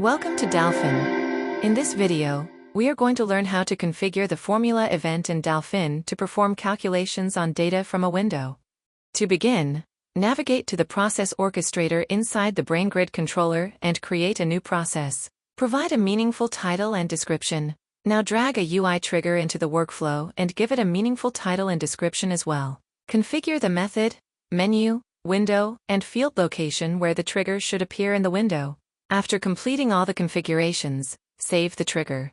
Welcome to Dalfin. In this video, we are going to learn how to configure the formula event in Dalfin to perform calculations on data from a window. To begin, navigate to the Process Orchestrator inside the BrainGrid controller and create a new process. Provide a meaningful title and description. Now drag a UI trigger into the workflow and give it a meaningful title and description as well. Configure the method, menu, window, and field location where the trigger should appear in the window. After completing all the configurations, save the trigger.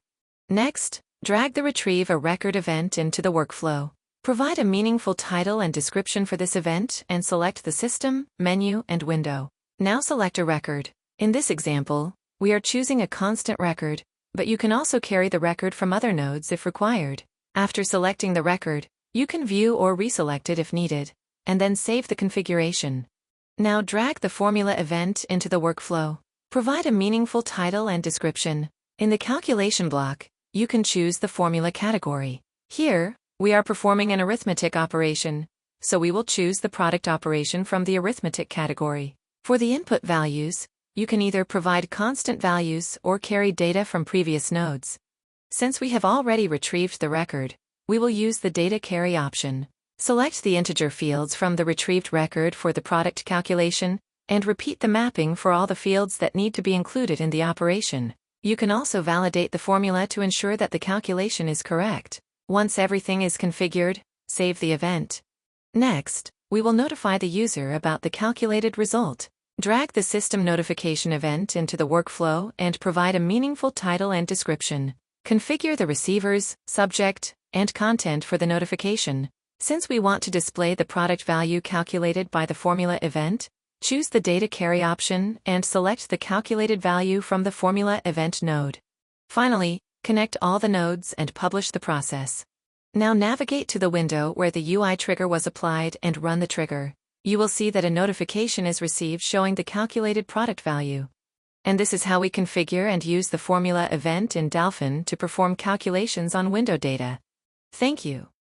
Next, drag the Retrieve a Record event into the workflow. Provide a meaningful title and description for this event and select the System, Menu, and Window. Now select a record. In this example, we are choosing a constant record, but you can also carry the record from other nodes if required. After selecting the record, you can view or reselect it if needed, and then save the configuration. Now drag the formula event into the workflow. Provide a meaningful title and description. In the calculation block, you can choose the formula category. Here, we are performing an arithmetic operation, so we will choose the product operation from the arithmetic category. For the input values, you can either provide constant values or carry data from previous nodes. Since we have already retrieved the record, we will use the data carry option. Select the integer fields from the retrieved record for the product calculation, and repeat the mapping for all the fields that need to be included in the operation. You can also validate the formula to ensure that the calculation is correct. Once everything is configured, save the event. Next, we will notify the user about the calculated result. Drag the system notification event into the workflow and provide a meaningful title and description. Configure the receivers, subject, and content for the notification. Since we want to display the product value calculated by the formula event, choose the data carry option and select the calculated value from the formula event node. Finally, connect all the nodes and publish the process. Now navigate to the window where the UI trigger was applied and run the trigger. You will see that a notification is received showing the calculated product value. And this is how we configure and use the formula event in Dalfin to perform calculations on window data. Thank you.